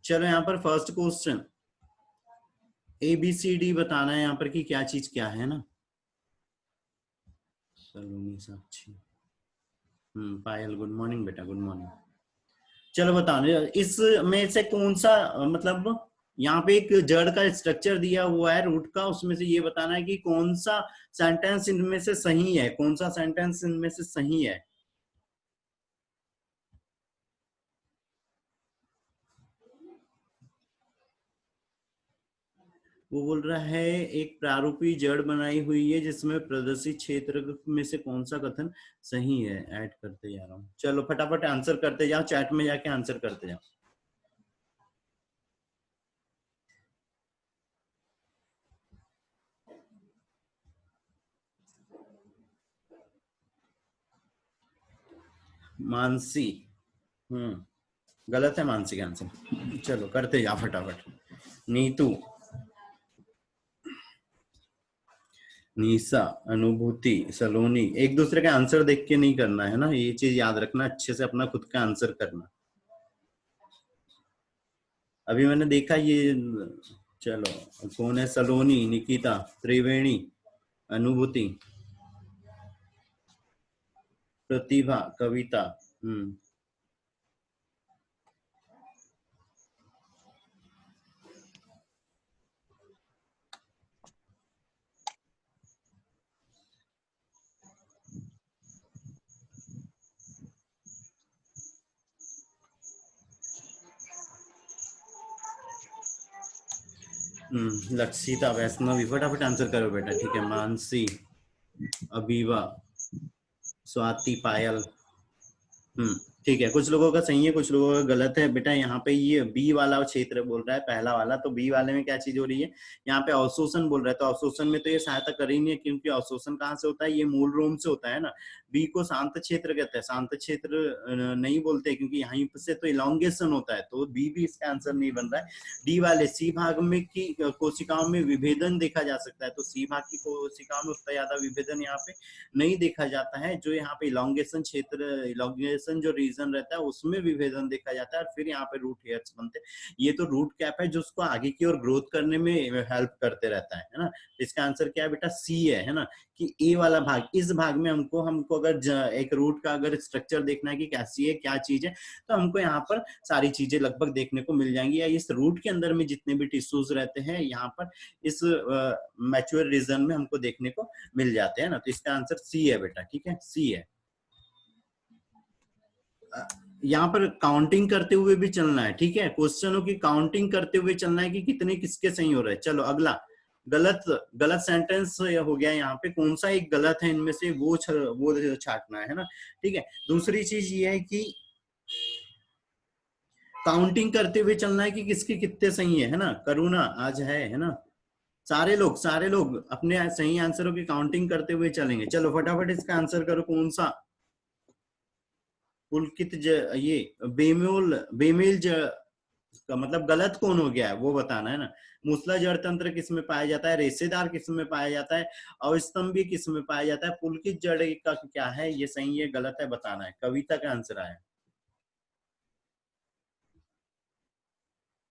चलो यहाँ पर फर्स्ट क्वेश्चन ABCD बताना है यहाँ पर कि क्या चीज क्या है ना। सलोनी साक्षी, पायल गुड मॉर्निंग बेटा, गुड मॉर्निंग। चलो बताओ इस में से कौन सा मतलब यहाँ पे एक जड़ का स्ट्रक्चर दिया हुआ है रूट का, उसमें से ये बताना है कि कौन सा सेंटेंस इनमें से सही है, कौन सा सेंटेंस इनमें से सही है। वो बोल रहा है एक प्रारूपी जड़ बनाई हुई है जिसमें प्रदर्शित क्षेत्र में से कौन सा कथन सही है। ऐड करते जा रहा हूँ, चलो फटाफट आंसर करते जाओ, चैट में जाके आंसर करते जाओ। मानसी, गलत है मानसी का आंसर। चलो करते जाओ फटाफट। नीतू, निशा, अनुभूति, सलोनी, एक दूसरे का आंसर देख के नहीं करना है ना, ये चीज याद रखना, अच्छे से अपना खुद का आंसर करना। अभी मैंने देखा ये, चलो कौन है, सलोनी, निकिता, त्रिवेणी, अनुभूति, प्रतिभा, कविता। लक्षिता, वैष्णवी, फटाफट आंसर करो बेटा। ठीक है, मानसी, अबीवा, स्वाति, पायल। ठीक है, कुछ लोगों का सही है, कुछ लोगों का गलत है बेटा। यहाँ पे ये बी वाला क्षेत्र बोल रहा है, पहला वाला, तो बी वाले में क्या चीज हो रही है, यहाँ पे अवशोषण बोल रहा है, तो अवशोषण में तो ये सहायता कर ही नहीं है, क्योंकि अवशोषण कहाँ से होता है, ये मूल रोम से होता है ना। बी को शांत क्षेत्र कहते हैं, शांत क्षेत्र नहीं बोलते क्योंकि यहाँ से तो इलोंगेशन होता है, तो बी भी इसका आंसर नहीं बन रहा है। डी वाले सी भाग में की कोशिकाओं में विभेदन देखा जा सकता है, तो सी भाग की कोशिकाओं में उतना ज्यादा विभेदन यहाँ पे नहीं देखा जाता है। जो यहाँ पे इलोंगेशन क्षेत्र, इलोंगेशन जो रीजन रहता है उसमें विभेदन देखा जाता है, और फिर यहाँ पे रूट हेयर्स बनते हैं। ये तो रूट कैप है जो उसको आगे की ओर ग्रोथ करने में हेल्प करते रहता है ना। इसका आंसर क्या है बेटा, सी है ना, कि ए वाला भाग, इस भाग में हमको अगर एक रूट का अगर स्ट्रक्चर देखना है कि कैसी है, क्या चीज है, तो हमको यहाँ पर सारी चीजें लगभग देखने को मिल जाएंगी, या इस रूट के अंदर में जितने भी टिश्यूज रहते हैं यहाँ पर इस मैच्योर रीजन में हमको देखने को मिल जाते हैं ना। तो इसका आंसर सी है बेटा, ठीक है, सी है। यहाँ पर काउंटिंग करते हुए भी चलना है, ठीक है, क्वेश्चनों की काउंटिंग करते हुए चलना है कि कितने किसके सही हो रहे हैं। चलो अगला, गलत गलत सेंटेंस हो गया यहाँ पे, कौन सा एक गलत है इनमें से वो छाटना है ना। ठीक है, दूसरी चीज ये है कि काउंटिंग करते हुए चलना है कि किसके कितने सही है ना। करुणा आज है ना। सारे लोग अपने सही आंसरों की काउंटिंग करते हुए चलेंगे। चलो फटाफट इसका आंसर करो, कौन सा पुलकित ये बेमेल का मतलब गलत कौन हो गया है वो बताना है ना। मूसला जड़ तंत्र किस में पाया जाता है, रेशेदार किस में पाया जाता है, अवस्तंभी किस में पाया जाता है, पुलकित जड़ का क्या है, ये सही है गलत है बताना है। कविता का आंसर आया,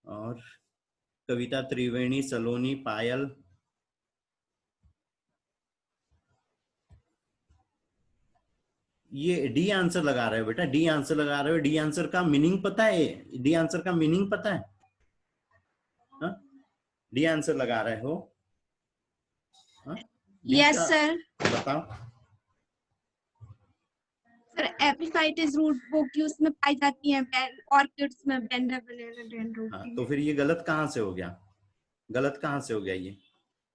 और कविता, त्रिवेणी, सलोनी, पायल, ये डी आंसर लगा रहे हो बेटा, डी आंसर लगा रहे हो। डी आंसर का मीनिंग पता है, डी आंसर का मीनिंग पता है, हा? डी आंसर लगा रहे हो, यस सर। बताओ सर एपिफाइटिस रूट वोक्यूल्स में पाई जाती है, ऑर्किड्स में बेंडा बनाना। तो फिर ये गलत कहाँ से हो गया, गलत कहाँ से हो गया ये।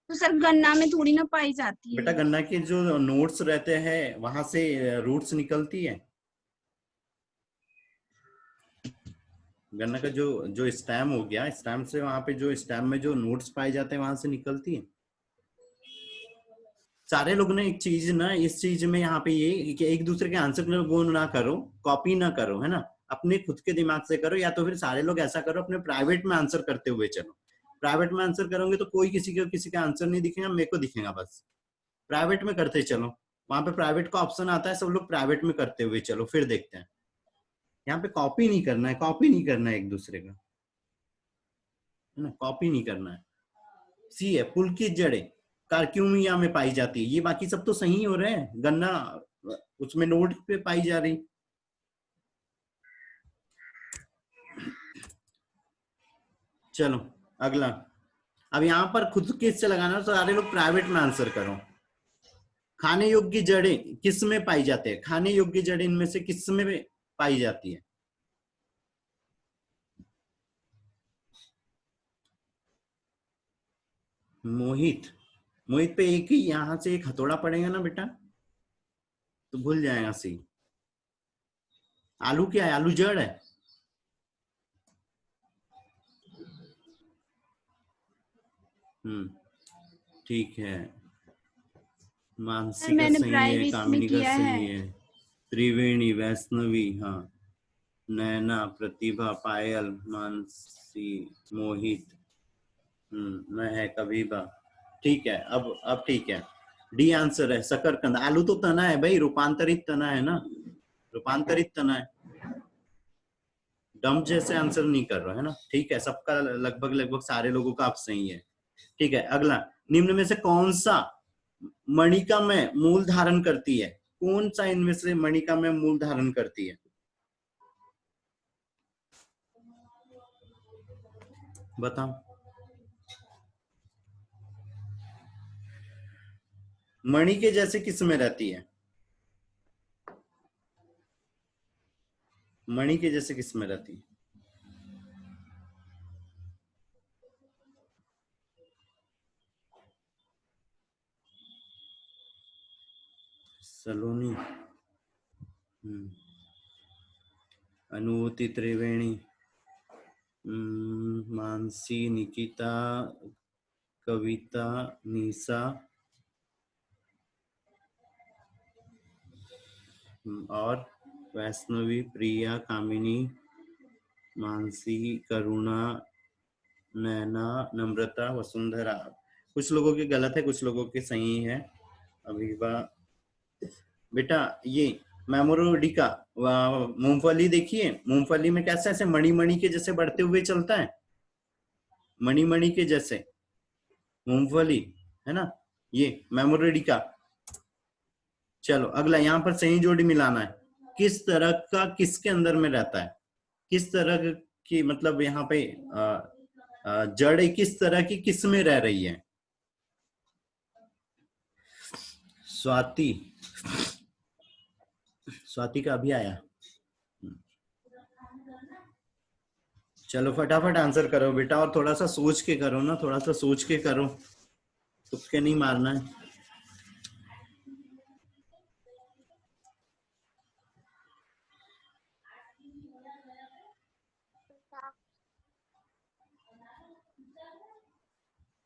तो सर गन्ना में थोड़ी ना पाई जाती है बेटा गन्ना के जो नोट्स रहते हैं वहां से रूट्स निकलती है, गन्ना का जो जो स्टेम हो गया, स्टेम से वहां पे जो स्टेम में जो नोट्स पाए जाते हैं वहां से निकलती है। सारे लोग ने एक चीज ना, इस चीज में यहाँ पे ये कि एक दूसरे के आंसर वो ना करो, कॉपी ना करो, है ना, अपने खुद के दिमाग से करो, या तो फिर सारे लोग ऐसा करो अपने प्राइवेट में आंसर करते हुए चलो। प्राइवेट में आंसर करोगे तो कोई किसी का आंसर नहीं दिखेगा, मेरे को दिखेगा बस। प्राइवेट में करते चलो, वहां पे प्राइवेट का ऑप्शन आता है, सब लोग प्राइवेट में करते हुए चलो, फिर देखते हैं। यहाँ पे कॉपी नहीं करना है, कॉपी नहीं करना है एक दूसरे का। है ना, कॉपी नहीं करना है। सी है, पुलकित जड़ें कारक्यूमिया में पाई जाती है। ये बाकी सब तो सही हो रहे हैं, गन्ना उसमें नोट पे पाई जा रही। चलो अगला। अब यहां पर खुद किस से लगाना, तो सारे लोग प्राइवेट में आंसर करो। खाने योग्य जड़ें किस में पाई जाते हैं? खाने योग्य जड़ें इनमें से किस में पाई जाती है? मोहित, मोहित पे एक ही यहां से एक हथौड़ा पड़ेगा ना बेटा, तो भूल जाएगा सी। आलू क्या है? आलू जड़ है। ठीक है। मानसी का मैंने सही है, प्राइवेट में कामिनी का किया सही है। है, त्रिवेणी, वैष्णवी, हाँ, नैना, प्रतिभा, पायल, मानसी, मोहित, मैं है कबीबा। ठीक है, अब ठीक है। डी आंसर है शकरकंद। आलू तो तना है भाई, रूपांतरित तना है ना, रूपांतरित तना है। डम्प जैसे आंसर नहीं कर रहा है ना। ठीक है, सबका लगभग लगभग सारे लोगों का आप सही है। ठीक है, अगला। निम्न में से कौन सा मणिका में मूल धारण करती है? कौन सा इनमें से मणिका में मूल धारण करती है? बताओ। मणि के जैसे किस में रहती है? मणि के जैसे किस में रहती है? सलोनी, अनुभूति, त्रिवेणी, मानसी, निकिता, कविता, निशा, और वैष्णवी, प्रिया, कामिनी, मानसी, करुणा, नैना, नम्रता, वसुंधरा। कुछ लोगों के गलत है, कुछ लोगों के सही है। अभिवा, बेटा ये मेमोरोडिका, मूंगफली देखिए, मूंगफली में कैसे ऐसे मणि मणि के जैसे बढ़ते हुए चलता है, मणि मणि के जैसे मूंगफली, है ना, ये मेमोरोडिका। चलो अगला, यहाँ पर सही जोड़ी मिलाना है। किस तरह का किसके अंदर में रहता है? किस तरह की, मतलब यहाँ पे जड़ किस तरह की किस में रह रही है? स्वाति, स्वाति का अभी आया। चलो फटाफट आंसर करो बेटा, और थोड़ा सा सोच के करो ना, थोड़ा सा सोच के करो, तुक्के नहीं मारना है।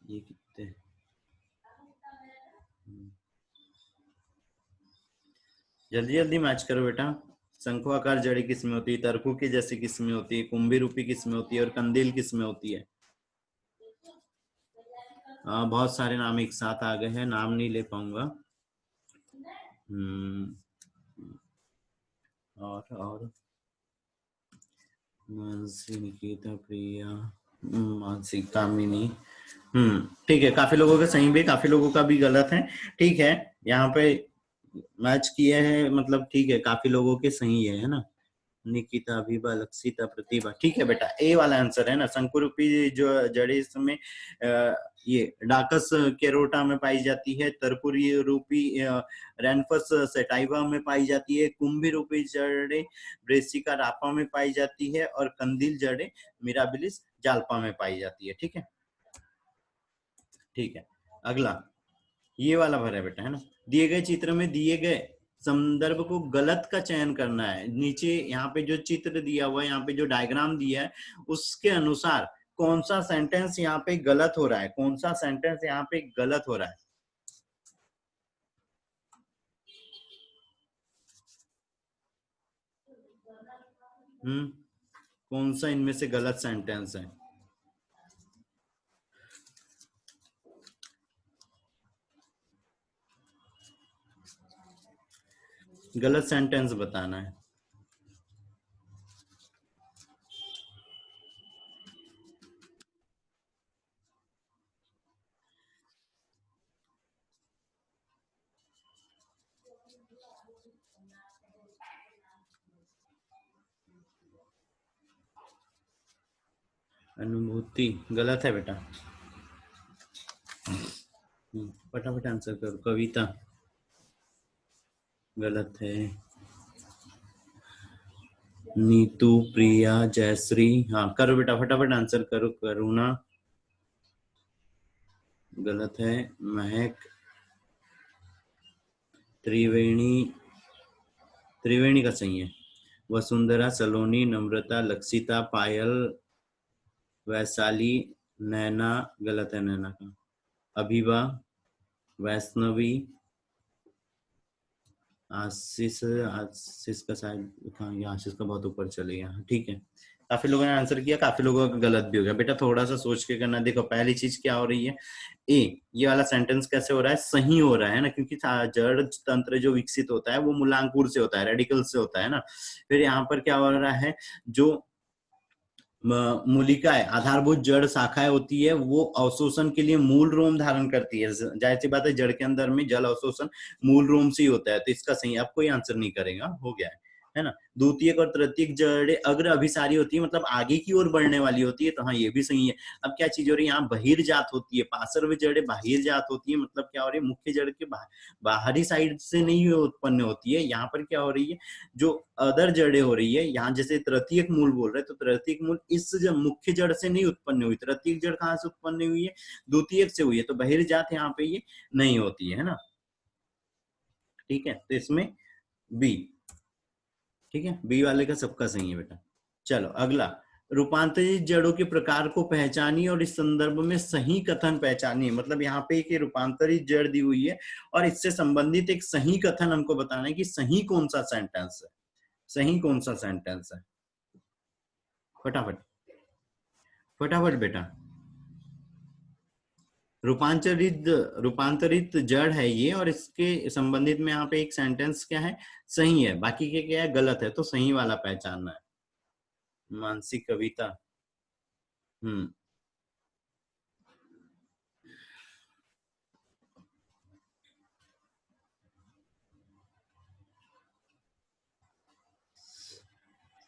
ये कितने, जल्दी जल्दी मैच करो बेटा। शंखुआकार जड़ी किस में होती है? तरकू की जैसी किस में होती है? कुंभी रूपी किस में होती है? और कंदील किस में होती है? बहुत सारे नाम एक साथ आ गए हैं, नाम नहीं ले पाऊंगा। और मानसी, निकिता, प्रिया, मानसी, कामिनी। ठीक है, काफी लोगों का सही भी, काफी लोगों का भी गलत है। ठीक है, यहाँ पे मैच किए हैं, मतलब ठीक है, काफी लोगों के सही है ना। निकिता, अभिबा, लक्षिता, प्रतिभा। ठीक है बेटा, ए वाला आंसर है ना। शंकुरूपी जो जड़ी इसमें ये डाकस केरोटा में पाई जाती है, तरपुरी रूपी रेनफस सेटाइवा में पाई जाती है, कुंभी रूपी जड़े ब्रेसिका रापा में पाई जाती है, और कंदील जड़े मिराबिलिस जाल्पा में पाई जाती है। ठीक है, ठीक है, अगला ये वाला भर है बेटा, है ना। दिए गए चित्र में दिए गए संदर्भ को गलत का चयन करना है। नीचे यहाँ पे जो चित्र दिया हुआ है, यहाँ पे जो डायग्राम दिया है, उसके अनुसार कौन सा सेंटेंस यहाँ पे गलत हो रहा है, कौन सा सेंटेंस यहाँ पे गलत हो रहा है। कौन सा इनमें से गलत सेंटेंस है? गलत सेंटेंस बताना है। अनुभूति गलत है बेटा। फटाफट आंसर करो। कविता गलत है। नीतू, प्रिया, जयश्री, हाँ करो बेटा, फटाफट आंसर करो। करुणा गलत है। महक, त्रिवेणी, त्रिवेणी का सही है। वसुंधरा, सलोनी, नम्रता, लक्षिता, पायल, वैशाली, नैना गलत है। नैना का। अभिवा, वैष्णवी, आशीष, आशीष का शायद, हाँ ये आशीष का बहुत ऊपर चले गया। ठीक है, काफी लोगों ने आंसर किया, काफी लोगों का गलत भी हो गया। बेटा थोड़ा सा सोच के करना। देखो पहली चीज क्या हो रही है, ए ये वाला सेंटेंस कैसे हो रहा है, सही हो रहा है ना, क्योंकि जड़ तंत्र जो विकसित होता है वो मूलांकुर से होता है, रेडिकल से होता है ना। फिर यहाँ पर क्या हो रहा है, जो मूलिकाएं, आधारभूत जड़ शाखाएं होती है, वो अवशोषण के लिए मूल रोम धारण करती है। जाहिर सी बात है, जड़ के अंदर में जल अवशोषण मूल रोम से ही होता है, तो इसका सही अब कोई आंसर नहीं करेगा, हो गया है ना। द्वितीयक और तृतीयक जड़ें अग्र अभिसारी होती है, मतलब आगे की ओर बढ़ने वाली होती है, तो हाँ ये भी सही है। अब क्या चीज हो रही है, यहाँ बहिर्जात होती है, पार्श्व जड़ें बहिर्जात होती है, मतलब क्या हो रही है, मुख्य जड़ के बाहरी साइड से नहीं उत्पन्न होती है। यहाँ पर क्या हो रही है, जो अदर जड़ें हो रही है, यहाँ जैसे तृतीयक मूल बोल रहे हैं, तो तृतीयक मूल इस मुख्य जड़ से नहीं उत्पन्न हुई। तृतीयक जड़ कहाँ से उत्पन्न हुई है, द्वितीयक से हुई है, तो बहिर्जात यहाँ पे ये नहीं होती है ना। ठीक है, तो इसमें बी, ठीक है, बी वाले का सबका सही है बेटा। चलो अगला, रूपांतरित जड़ों के प्रकार को पहचानिए और इस संदर्भ में सही कथन पहचानिए। मतलब यहाँ पे एक रूपांतरित जड़ दी हुई है और इससे संबंधित एक सही कथन हमको बताना है कि सही कौन सा सेंटेंस है, सही कौन सा सेंटेंस है। फटाफट फटाफट बेटा। रूपांतरित, रूपांतरित जड़ है ये, और इसके संबंधित में यहाँ पे एक सेंटेंस क्या है, सही है, बाकी के क्या है, गलत है, तो सही वाला पहचानना है। मानसिक, कविता, हम्म,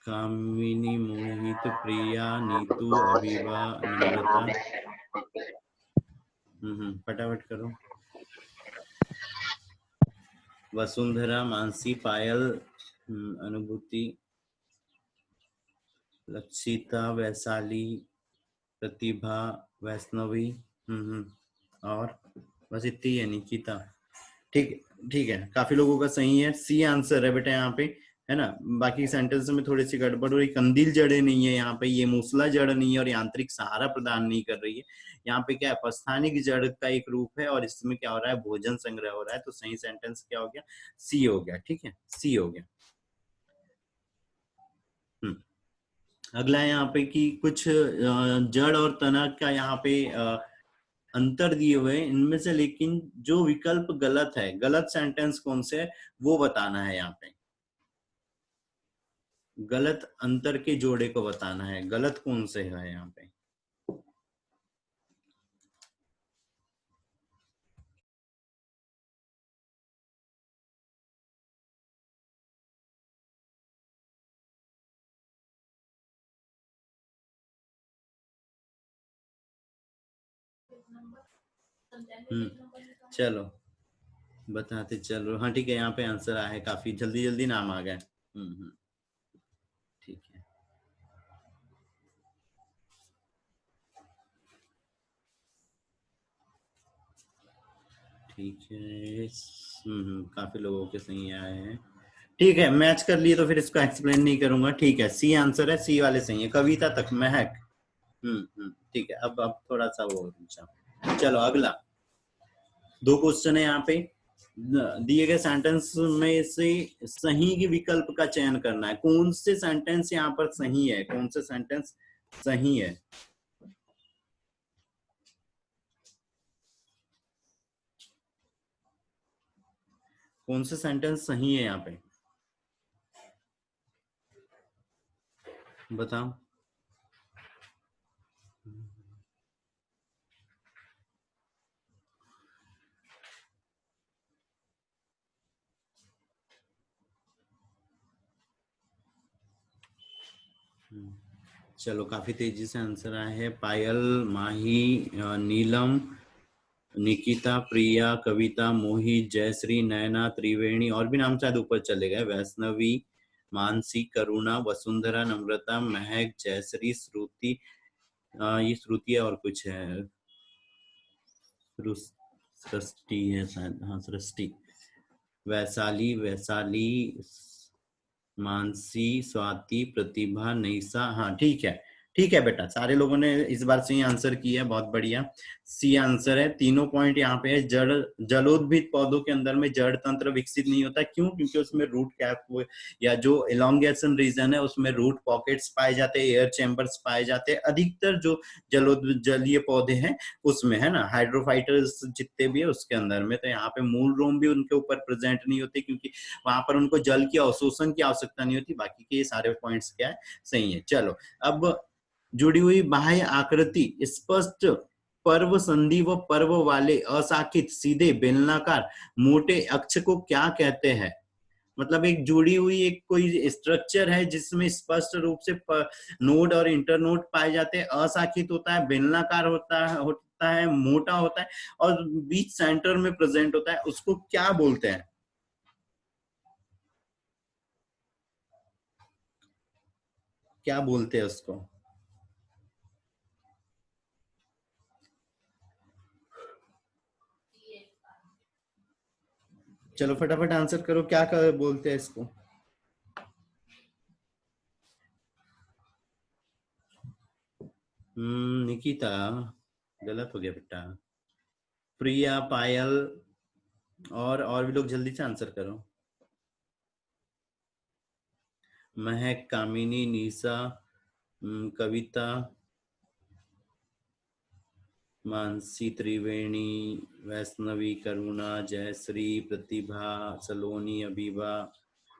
कामिनी, मोहित, प्रिया, नीतू, अभिवा, नम्रता, फटाफट करो। वसुंधरा, मानसी, पायल, अनुभूति, लक्षिता, वैशाली, प्रतिभा, वैष्णवी, और बस इतनी है, निकिता। ठीक, ठीक है, काफी लोगों का सही है, सी आंसर है बेटा यहाँ पे, है ना। बाकी सेंटेंस में थोड़ी सी गड़बड़ हो रही, कंदील जड़े नहीं है यहाँ पे, ये मूसला जड़ नहीं है और यांत्रिक सहारा प्रदान नहीं कर रही है। यहाँ पे क्या है, अपस्थानिक जड़ का एक रूप है और इसमें क्या हो रहा है, भोजन संग्रह हो रहा है, तो सही सेंटेंस क्या हो गया, सी हो गया। ठीक है, सी हो गया। अगला है यहाँ पे कि कुछ जड़ और तना का यहाँ पे अंतर दिए हुए हैं इनमें से, लेकिन जो विकल्प गलत है, गलत सेंटेंस कौन से है वो बताना है। यहाँ पे गलत अंतर के जोड़े को बताना है, गलत कौन से है यहाँ पे। चलो बताते चलो। हाँ ठीक है, यहाँ पे आंसर आया है, काफी जल्दी जल्दी नाम आ गए। ठीक है, ठीक है। काफी लोगों के सही आए हैं। ठीक है, मैच कर लिए तो फिर इसको एक्सप्लेन नहीं करूंगा। ठीक है, सी आंसर है, सी वाले सही है, कविता तक, महक। ठीक है, अब थोड़ा सा वो पूछा। चलो अगला, दो क्वेश्चन है यहाँ पे। दिए गए सेंटेंस में से सही के विकल्प का चयन करना है। कौन से सेंटेंस यहाँ पर सही है, कौन से सेंटेंस सही है, कौन से सेंटेंस सही है यहाँ पे, बताओ। चलो काफी तेजी से आंसर आए हैं। पायल, माही, नीलम, निकिता, प्रिया, कविता, मोहित, जयश्री, नयना, त्रिवेणी, और भी नाम शायद ऊपर चले गए। वैष्णवी, मानसी, करुणा, वसुंधरा, नम्रता, महक, जयश्री, श्रुति, ये श्रुति है और कुछ है, सृष्टि है शायद, हाँ सृष्टि, वैशाली, वैशाली, मानसी, स्वाति, प्रतिभा, निशा, हाँ ठीक है। ठीक है बेटा, सारे लोगों ने इस बार सही आंसर किया, बहुत बढ़िया। सी आंसर है। तीनों पॉइंट यहाँ पे है। जड़ जलोद्भिद पौधों के अंदर में जड़ तंत्र विकसित नहीं होता, क्यों? क्योंकि उसमें रूट कैप या जो इलोंगेशन रीजन है उसमें रूट पॉकेट्स पाए जाते हैं, एयर चैम्बर्स पाए जाते हैं अधिकतर जो जलीय पौधे हैं उसमें, है ना। हाइड्रोफाइटर्स जितने भी है उसके अंदर में, तो यहाँ पे मूल रोम भी उनके ऊपर प्रेजेंट नहीं होते, क्योंकि वहां पर उनको जल की अवशोषण की आवश्यकता नहीं होती। बाकी के ये सारे पॉइंट्स क्या है, सही है। चलो, अब जुड़ी हुई बाह्य आकृति स्पष्ट पर्व संधि व पर्व वाले अशाखित सीधे बेलनाकार मोटे अक्ष को क्या कहते हैं? मतलब एक जुड़ी हुई एक कोई स्ट्रक्चर है जिसमें स्पष्ट रूप से नोड और इंटरनोड पाए जाते हैं, अशाखित होता है, बेलनाकार होता है, मोटा होता है और बीच सेंटर में प्रेजेंट होता है, उसको क्या बोलते हैं? क्या बोलते हैं उसको? चलो फटाफट आंसर करो, क्या बोलते हैं इसको? निकिता, गलत हो गया बेटा। प्रिया, पायल और भी लोग जल्दी से आंसर करो। महक, कामिनी, निशा, कविता, मानसी, त्रिवेणी, वैष्णवी, करुणा, जयश्री, प्रतिभा, सलोनी, अबीबा,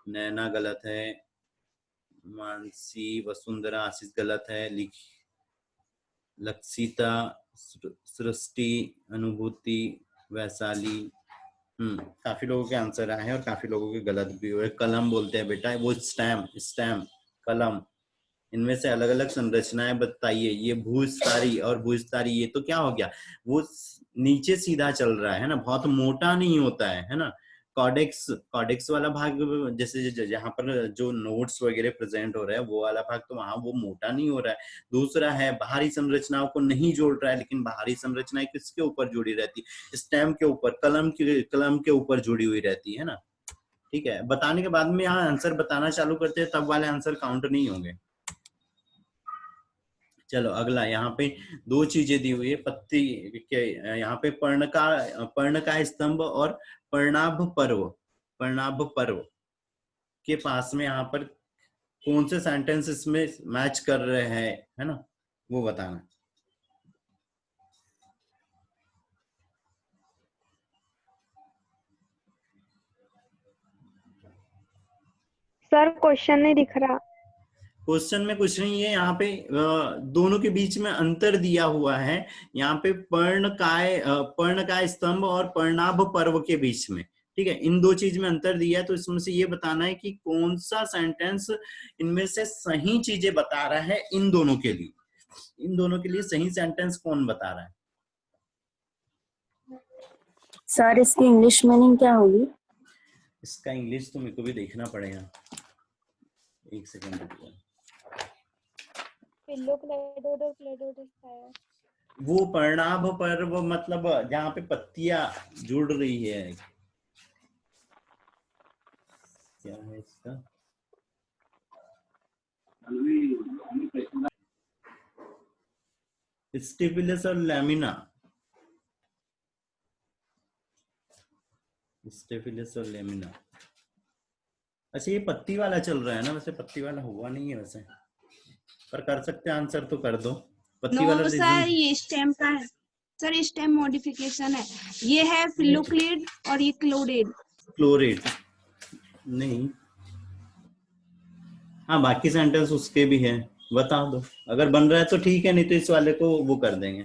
नैना गलत है, मानसी, वसुंधरा, आशीष गलत है, लक्षिता, सृष्टि, अनुभूति, वैशाली। काफी लोगों के आंसर आए हैं और काफी लोगों के गलत भी हुए। कलम बोलते हैं बेटा, वो स्टैम, कलम। इनमें से अलग अलग संरचनाएं बताइए। ये भूस्तारी और भूस्तारी, ये तो क्या हो गया, वो नीचे सीधा चल रहा है ना, बहुत मोटा नहीं होता है ना। कॉडेक्स, कॉडेक्स वाला भाग, जैसे जहां पर जो नोट्स वगैरह प्रेजेंट हो रहा है वो वाला भाग, तो वहां वो मोटा नहीं हो रहा है। दूसरा है बाहरी संरचनाओं को नहीं जोड़ रहा है, लेकिन बाहरी संरचनाएं किसके ऊपर जुड़ी रहती है? स्टेम के ऊपर, कलम के ऊपर जुड़ी हुई रहती है ना। ठीक है, बताने के बाद में यहाँ आंसर बताना चालू करते हैं, तब वाले आंसर काउंट नहीं होंगे। चलो अगला, यहाँ पे दो चीजें दी हुई है पत्ती के, यहाँ पे पर्ण का स्तंभ और पर्णाभ पर्व के पास में यहाँ पर कौन से सेंटेंस इसमें मैच कर रहे हैं, है ना, वो बताना। सर क्वेश्चन नहीं दिख रहा। क्वेश्चन में कुछ नहीं है, यहाँ पे दोनों के बीच में अंतर दिया हुआ है। यहाँ पे पर्ण काय स्तंभ और पर्णाभ पर्व के बीच में, ठीक है, इन दो चीज में अंतर दिया है। तो इसमें से ये बताना है कि कौन सा सेंटेंस इनमें से सही चीजें बता रहा है इन दोनों के लिए। इन दोनों के लिए सही सेंटेंस कौन बता रहा है? सर इसकी इंग्लिश मीनिंग क्या होगी? इसका इंग्लिश तो मेरे को भी देखना पड़ेगा, एक सेकंड रुकिए। वो पर्णाभ पर्व मतलब जहाँ पे पत्तियां जुड़ रही है, क्या है इसका? स्टिफिलस और लैमिना, स्टिफिलस और लैमिना। अच्छा ये पत्ती वाला चल रहा है ना, वैसे पत्ती वाला हुआ नहीं है वैसे, पर कर सकते हैं, आंसर तो कर दो। पत्ती वाला नो रीजन सर, ये स्टेम का है सर, ये स्टेम मॉडिफिकेशन है। ये है फिलोक्लिड और ये क्लोरेड। क्लोरेट नहीं, हाँ बाकी सेंटेंस उसके भी है, बता दो। अगर बन रहा है तो ठीक है, नहीं तो इस वाले को वो कर देंगे,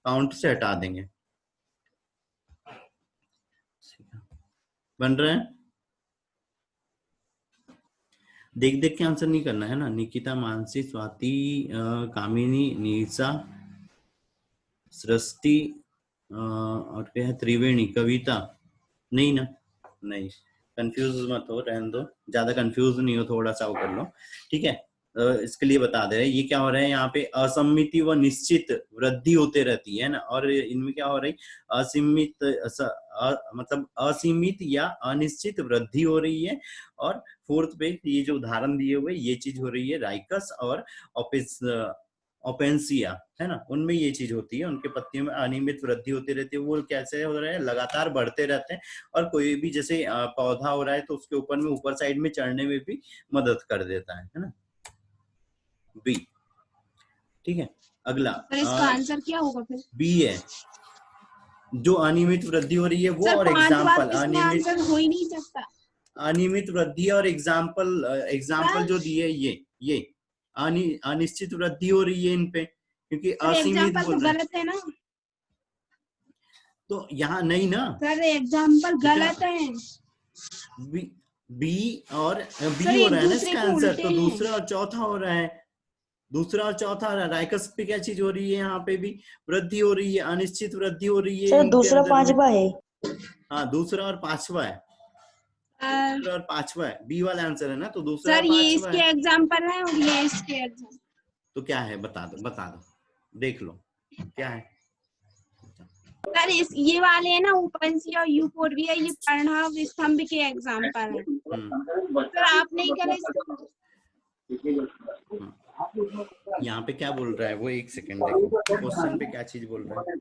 काउंट से हटा देंगे। बन रहा है। देख देख के आंसर नहीं करना है ना। निकिता, मानसी, स्वाति, कामिनी, निशा, सृष्टि, और क्या है, त्रिवेणी, कविता, नहीं ना, नहीं। कंफ्यूज मत हो, रहने दो, ज्यादा कंफ्यूज नहीं हो, थोड़ा सा वो कर लो, ठीक है। इसके लिए बता दे रहे हैं, ये क्या हो रहा है यहाँ पे, असम्मिति व निश्चित वृद्धि होते रहती है ना, और इनमें क्या हो रही, असीमित मतलब असीमित या अनिश्चित वृद्धि हो रही है। और फोर्थ पे ये जो उदाहरण दिए हुए ये चीज हो रही है, राइकस और ओपेंसिया है ना, उनमें ये चीज होती है, उनके पत्तियों में अनियमित वृद्धि होती रहती है। वो कैसे हो रहा है, लगातार बढ़ते रहते हैं, और कोई भी जैसे पौधा हो रहा है तो उसके ऊपर में, ऊपर साइड में चढ़ने में भी मदद कर देता है ना। बी, ठीक है। अगला सर इसका आंसर क्या होगा फिर? बी है, जो अनियमित वृद्धि हो रही है वो, सर और 5 बार एग्जाम्पल इसमें आंसर हो ही नहीं सकता। अनियमित वृद्धि और एग्जाम्पल जो दिए ये अनिश्चित वृद्धि हो रही है इन पे, क्योंकि सर असीमित एग्जाम्पल तो बोल रहे हैं, गलत है ना तो यहाँ नहीं ना। सर, एग्जाम्पल बेटा गलत है बी और बी सर, हो एक रहा है ना दूसरे इसका के आंसर, उल्टे तो हैं। दूसरा और चौथा हो रहा है, दूसरा और चौथा हो रहा है। राइकस पे क्या चीज हो रही है, यहाँ पे भी वृद्धि हो रही है, अनिश्चित वृद्धि हो रही है सर इनके दूसरा अंदर में। 5वां है। हाँ, दूसरा और पांचवा है, दूसरा और पांचवा है, बी वाला आंसर है ना, तो दूसरा और सर ये पांचवा इसके है। एग्जाम्पल है और ये इसके एग्जाम्पल। तो क्या है, बता दो, बता दो, देख लो क्या है। सर ये वाले है ना, ओपेंसी और यूफोर्बिया, ये प्रणव स्तंभ के एग्जाम्पल है। सर आप नहीं करे यहाँ पे क्या बोल रहा है वो, एक सेकंड देखो, क्वेश्चन पे क्या चीज बोल रहा है।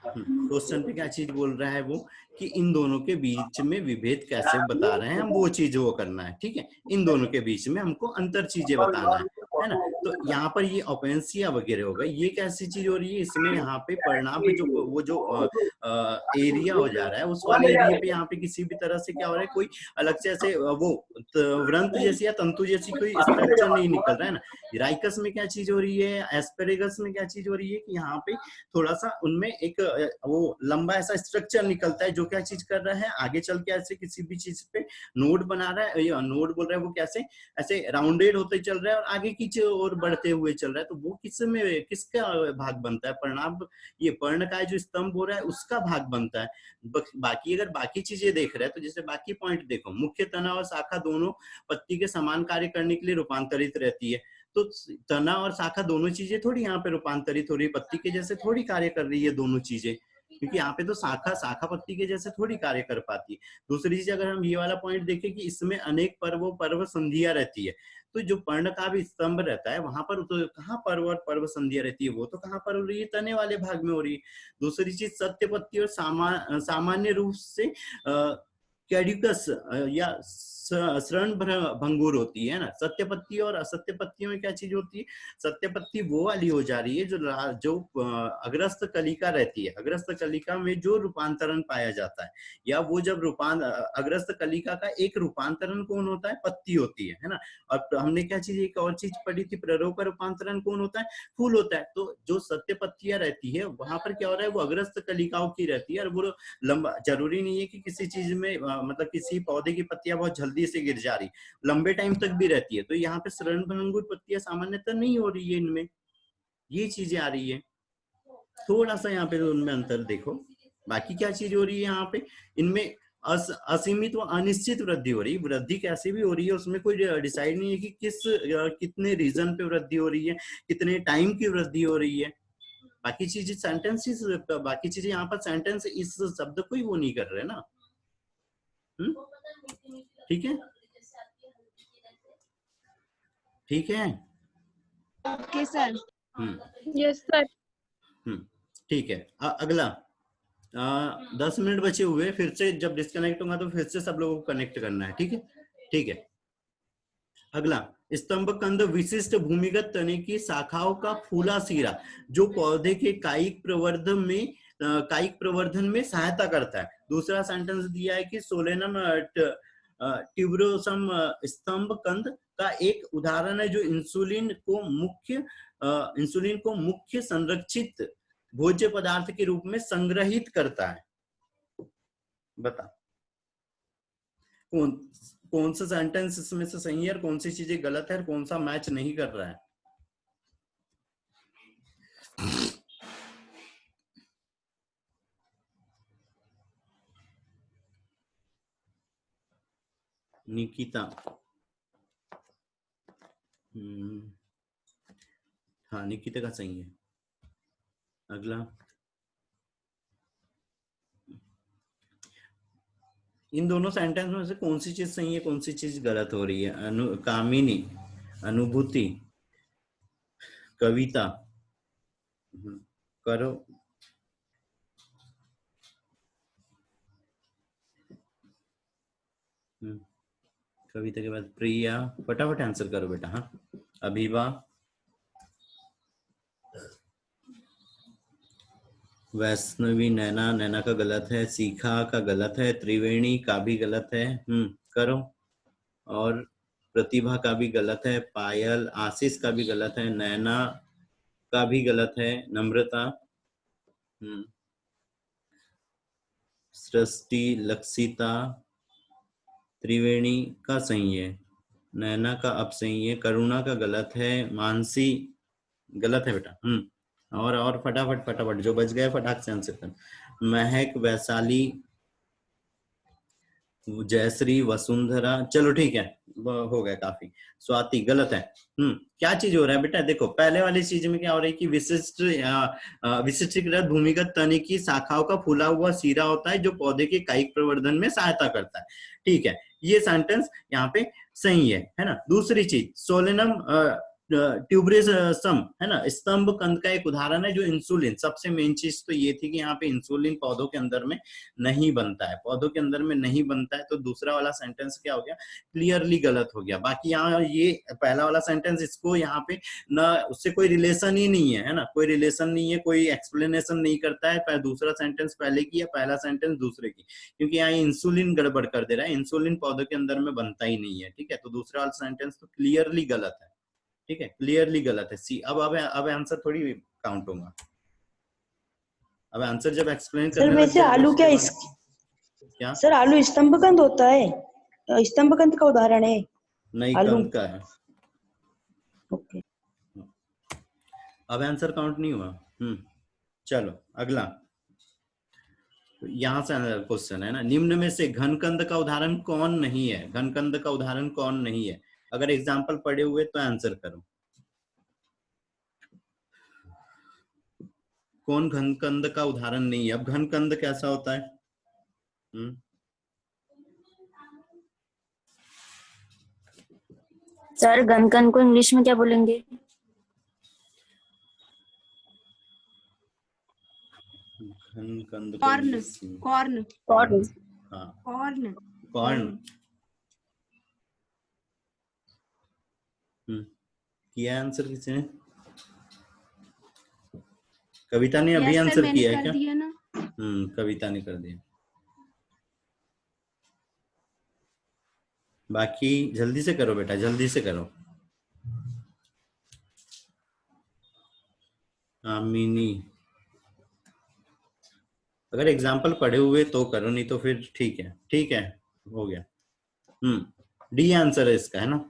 क्वेश्चन पे क्या चीज बोल रहा है वो, कि इन दोनों के बीच में विभेद कैसे बता रहे हैं हम, वो चीज वो करना है, ठीक है। इन दोनों के बीच में हमको अंतर चीजें बताना है ना। तो यहाँ पर ये ओपेंसिया वगैरह होगा, ये कैसी चीज हो रही है, इसमें यहाँ पे परिणाम पे जो वो जो एरिया हो जा रहा है, उस वाले एरिया पे यहाँ पे किसी भी तरह से क्या हो रहा है, कोई अलग से ऐसे वो व्रंत जैसी या तंतु जैसी कोई स्ट्रक्चर नहीं निकल रहा है ना। राइकस में क्या चीज हो रही है, एस्पेरेगस में क्या चीज हो रही है, कि यहाँ पे थोड़ा सा उनमें एक वो लंबा ऐसा स्ट्रक्चर निकलता है, जो क्या चीज कर रहा है, आगे चल के ऐसे किसी भी चीज पे नोड बना रहा है, या नोड बोल रहा है वो, कैसे ऐसे राउंडेड होते चल रहा है और आगे की और बढ़ते हुए चल रहा है। तो वो किसका भाग बनता है, परिणाम, ये पर्ण का जो स्तंभ हो रहा है उसका भाग बनता है। बाकी अगर बाकी चीजें देख रहे हैं, तो जैसे बाकी पॉइंट देखो, मुख्य तना और शाखा दोनों पत्ती के समान कार्य करने के लिए रूपांतरित रहती है। तो तना और शाखा दोनों चीजें थोड़ी यहाँ पे रूपांतरित हो रही है, पत्ती के जैसे थोड़ी कार्य कर रही है दोनों चीजें, क्योंकि यहाँ पे तो शाखा पत्ती के जैसे थोड़ी कार्य कर पाती है। दूसरी चीज, अगर हम ये वाला पॉइंट देखें कि इसमें अनेक पर्व संधियां रहती है, तो जो पर्ण का भी स्तंभ रहता है वहां पर तो कहाँ पर्व और पर्व संधियां रहती है, वो तो कहाँ पर हो रही है, तने वाले भाग में हो रही है। दूसरी चीज, सत्य पत्ती और सामान्य रूप से कैड्यूकस या शरण भंगुर होती है ना। सत्य पत्ती और असत्य पत्तियों में क्या चीज होती है, सत्य पत्ती वो वाली हो जा रही है जो अग्रस्त कलिका रहती है, अग्रस्त कलिका में जो रूपांतरण पाया जाता है, या वो जब अग्रस्त कलिका का एक रूपांतरण कौन होता है, पत्ती होती है ना। और हमने क्या चीज, एक और चीज पढ़ी थी, प्ररोह का रूपांतरण कौन होता है, फूल होता है। तो जो सत्य पत्तियां रहती है वहां पर क्या हो रहा है, वो अग्रस्त कलिकाओं की रहती है, और वो लंबा, जरूरी नहीं है कि किसी चीज में मतलब किसी पौधे की पत्तियां बहुत जल्दी से गिर जा रही, लंबे टाइम तक भी रहती है। तो यहाँ पे शरणभंगुर पत्तियां सामान्यतः नहीं हो रही है, इनमें ये चीजें आ रही है। थोड़ा सा यहाँ पे उनमें अंतर देखो। बाकी क्या चीज हो रही है यहाँ पे, इनमें असीमित व अनिश्चित वृद्धि हो रही है। वृद्धि कैसे भी हो रही है, उसमें कोई डिसाइड नहीं है कि कितने रीजन पे वृद्धि हो रही है, कितने टाइम की वृद्धि हो रही है। बाकी चीजें सेंटेंस, बाकी चीजें यहाँ पर सेंटेंस इस शब्द को ही वो नहीं कर रहे ना। ठीक है, ठीक है। Okay sir. Yes sir. ठीक है। अगला 10 मिनट बचे हुए, फिर से जब डिस्कनेक्ट होगा तो फिर से सब लोगों को कनेक्ट करना है, ठीक है, ठीक है। अगला, स्तंभ कंद विशिष्ट भूमिगत तने की शाखाओं का फूला सिरा, जो पौधे के कायिक प्रवर्धन में सहायता करता है। दूसरा सेंटेंस दिया है कि सोलेनम ट्यूबरोसम स्तंभ कंद का एक उदाहरण है, जो इंसुलिन को मुख्य संरक्षित भोज्य पदार्थ के रूप में संग्रहित करता है। बता कौन कौन सा सेंटेंस इसमें से सही है और कौन सी चीजें गलत है और कौन सा मैच नहीं कर रहा है। निकिता, हाँ निकिता का सही है। अगला, इन दोनों सेंटेंस में से कौन सी चीज सही है कौन सी चीज गलत हो रही है। कामिनी, अनुभूति, कविता, करो। कविता के बाद प्रिया, फटाफट आंसर करो बेटा। हाँ, अभिवा, वैष्णवी, नैना, नैना का गलत है, सीखा का गलत है, त्रिवेणी का भी गलत है। करो। और प्रतिभा का भी गलत है, पायल, आशीष का भी गलत है, नैना का भी गलत है, नम्रता, सृष्टि, लक्षिता, त्रिवेणी का सही है, नैना का अब सही है, करुणा का गलत है, मानसी गलत है बेटा। और फटाफट फटाफट जो बच गए फटाक से आंसर कर। महक, वैशाली, जयश्री, वसुंधरा, चलो ठीक है, हो गया काफी। स्वाति गलत है। क्या चीज हो रहा है बेटा, देखो पहले वाली चीज में क्या हो रहा है कि विशिष्टीकृत भूमिगत तने की शाखाओं का फूला हुआ सिरा होता है जो पौधे के कायिक प्रवर्धन में सहायता करता है। ठीक है, ये सेंटेंस यहाँ पे सही है ना। दूसरी चीज, सोलेनम ट्यूबरसम है ना, स्तंभ कंद का एक उदाहरण है जो इंसुलिन, सबसे मेन चीज तो ये थी कि यहाँ पे इंसुलिन पौधों के अंदर में नहीं बनता है, पौधों के अंदर में नहीं बनता है। तो दूसरा वाला सेंटेंस क्या हो गया, क्लियरली गलत हो गया। बाकी यहाँ ये पहला वाला सेंटेंस, इसको यहाँ पे ना उससे कोई रिलेशन ही नहीं है ना, कोई रिलेशन नहीं है, कोई एक्सप्लेनेशन नहीं करता है दूसरा सेंटेंस पहले की या पहला सेंटेंस दूसरे की, क्योंकि यहाँ इंसुलिन गड़बड़ कर दे रहा है, इंसुलिन पौधों के अंदर में बनता ही नहीं है। ठीक है, तो दूसरा वाला सेंटेंस तो क्लियरली गलत है। ठीक है, क्लियरली गलत है। सी, अब आंसर थोड़ी काउंट होगा। अब आंसर जब एक्सप्लेन करने सर वैसे आलू क्या सर आलू स्तंभकंद होता है, स्तंभकंद का उदाहरण है? नहीं, कंद का है। ओके, अब आंसर काउंट नहीं हुआ। चलो अगला, यहाँ से क्वेश्चन है ना, निम्न में से घनकंद का उदाहरण कौन नहीं है, घनकंद का उदाहरण कौन नहीं है। अगर एग्जाम्पल पढ़े हुए तो आंसर करो, कौन घनकंद का उदाहरण नहीं है। अब घनकंद कैसा होता है? सर घनकंद को इंग्लिश में क्या बोलेंगे? घनकंद कॉर्न, कॉर्न, कॉर्न। हाँ, कॉर्न, कॉर्न। किया आंसर किसी ने? कविता ने अभी आंसर किया है क्या? दिया ना। कविता ने कर दिया। बाकी जल्दी से करो बेटा, जल्दी से करो। आमिनी, अगर एग्जाम्पल पढ़े हुए तो करो, नहीं तो फिर ठीक है, ठीक है, हो गया। डी आंसर है इसका, है ना।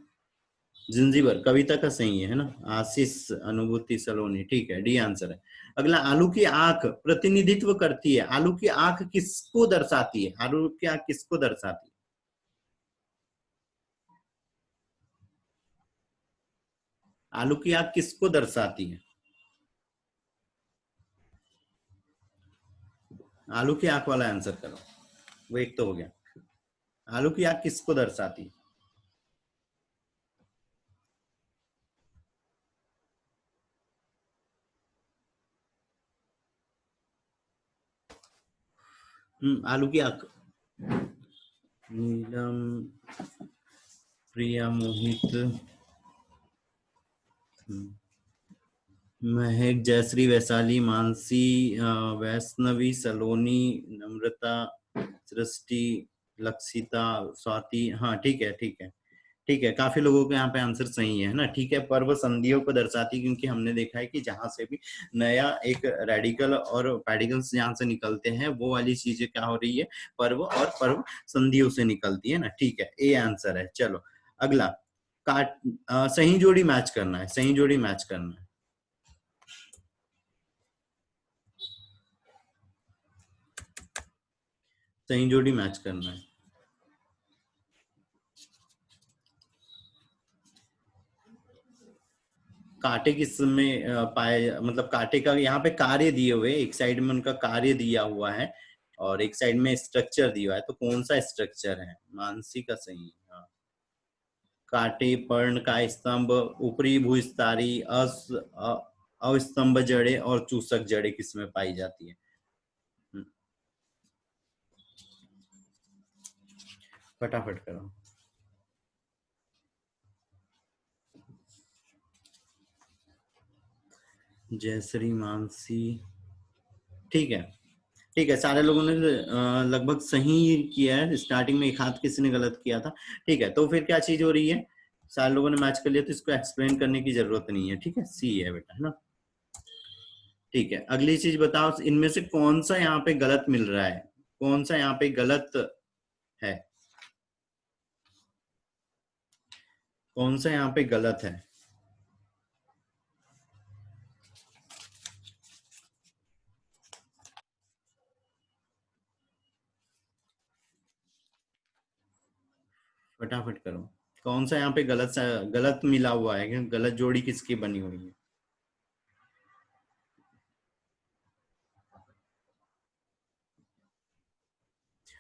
जिंजीबर कविता का सही है ना। आशीष, अनुभूति, सलोनी, ठीक है, डी आंसर है। अगला, आलू की आंख प्रतिनिधित्व करती है। आलू की आंख किसको दर्शाती है? आलू की आंख किसको दर्शाती है? आलू की आंख किसको दर्शाती है? आलू की आंख वाला आंसर करो, वो एक तो हो गया। आलू की आंख किसको दर्शाती है? आलू की आंख, नीलम, प्रिया, मोहित, महक, जयश्री, वैशाली, मानसी, वैष्णवी, सलोनी, नम्रता, सृष्टि, लक्षिता, स्वाति। हाँ ठीक है, ठीक है, ठीक है, काफी लोगों के यहाँ पे आंसर सही है ना। ठीक है, पर्व संधियों को दर्शाती है, क्योंकि हमने देखा है कि जहां से भी नया एक रेडिकल और पैडिकल्स जहां से निकलते हैं वो वाली चीजें क्या हो रही है, पर्व और पर्व संधियों से निकलती है ना। ठीक है, ए आंसर है। चलो अगला, सही जोड़ी मैच करना है, सही जोड़ी मैच करना है। सही जोड़ी मैच करना है। कांटे किस में पाए, मतलब कांटे का यहाँ पे कार्य दिए हुए, एक साइड में उनका कार्य दिया हुआ है और एक साइड में स्ट्रक्चर दिया हुआ है, तो कौन सा स्ट्रक्चर है? मानसी का सही है। हाँ। कांटे, पर्ण का स्तंभ, ऊपरी भूस्थारी, अस्तंभ जड़े और चूसक जड़े किसमें पाई जाती है? फटाफट करो। जयश्री, मानसी, ठीक है। ठीक है, सारे लोगों ने लगभग सही किया है। स्टार्टिंग में एक हाथ किसी ने गलत किया था। ठीक है, तो फिर क्या चीज हो रही है? सारे लोगों ने मैच कर लिया, तो इसको एक्सप्लेन करने की जरूरत नहीं है। ठीक है, सी है बेटा, है ना। ठीक है, अगली चीज बताओ, इनमें से कौन सा यहाँ पे गलत मिल रहा है? कौन सा यहाँ पे गलत है? कौन सा यहाँ पे गलत है? फटाफट करो। कौन सा यहाँ पे गलत मिला हुआ है? गलत जोड़ी किसकी बनी हुई है?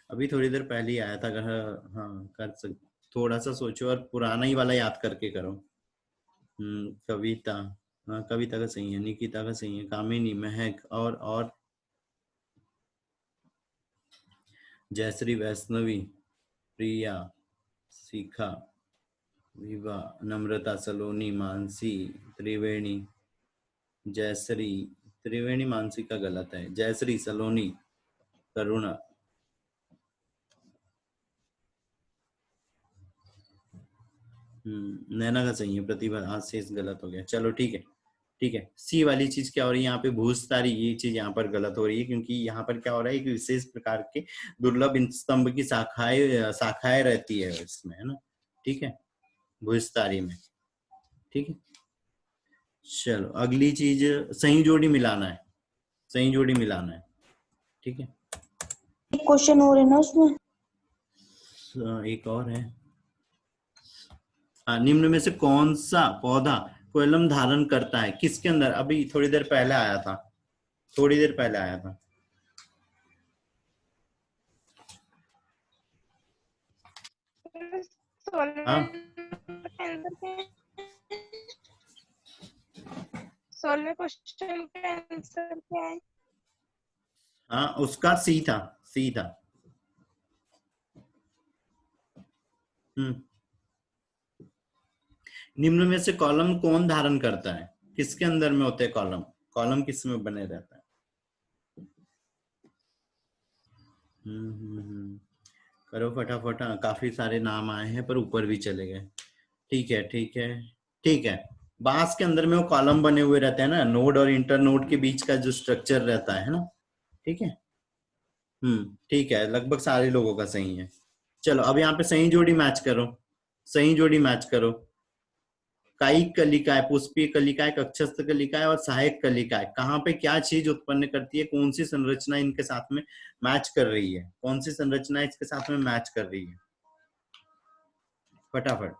अभी थोड़ी देर पहले ही आया था, अगर हाँ कर सकते, थोड़ा सा सोचो और पुराना ही वाला याद करके करो। कविता, हाँ कविता का सही है। निकिता का सही है। कामिनी, महक और जयश्री, वैष्णवी, प्रिया, शिखा, विभा, नम्रता, सलोनी, मानसी, त्रिवेणी, जयश्री, त्रिवेणी, मानसी का गलत है। जयश्री, सलोनी, करुणा, नैना का सही है। प्रतिभा, आशीष गलत हो गया। चलो ठीक है। ठीक है, सी वाली चीज क्या हो रही है यहाँ पे? भूस्तारी, ये चीज यहाँ पर गलत हो रही है, क्योंकि यहाँ पर क्या हो रहा है कि विशेष प्रकार के दुर्लभ स्तंभ की शाखाएं रहती है इसमें, है ना। ठीक है, भूस्तारी में। ठीक है, चलो अगली चीज, सही जोड़ी मिलाना है। सही जोड़ी मिलाना है। ठीक है, एक क्वेश्चन और है ना उसमें? एक और है। निम्न में से कौन सा पौधा कोलम धारण करता है? किसके अंदर? अभी थोड़ी देर पहले आया था, थोड़ी देर पहले आया था। हाँ, 16वें क्वेश्चन का आंसर क्या है? हाँ उसका सी था, सी था। निम्न में से कॉलम कौन धारण करता है? किसके अंदर में होते हैं कॉलम? कॉलम किस में बने रहता है? करो फटाफट। काफी सारे नाम आए हैं पर ऊपर भी चले गए। ठीक है, ठीक है, ठीक है। बांस के अंदर में वो कॉलम बने हुए रहते हैं ना, नोड और इंटर नोड के बीच का जो स्ट्रक्चर रहता है ना। ठीक है, ठीक है, लगभग सारे लोगों का सही है। चलो अब यहाँ पे सही जोड़ी मैच करो। सही जोड़ी मैच करो। कायिक कलिकाएं, पुष्पीय कलिकाएं, कक्षस्थ कलिकाएं और सहायक कलिकाएं कहाँ पे क्या चीज उत्पन्न करती है? कौन सी संरचना इनके साथ में मैच कर रही है? कौन सी संरचना इसके साथ में मैच कर रही है? फटाफट।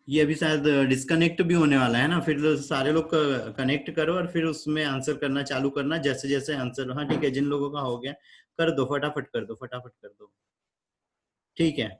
ये अभी शायद डिस्कनेक्ट भी होने वाला है ना, फिर सारे लोग कनेक्ट करो और फिर उसमें आंसर करना चालू करना, जैसे जैसे आंसर। हाँ ठीक है, जिन लोगों का हो गया कर दो, फटाफट कर दो, फटाफट कर दो। ठीक है,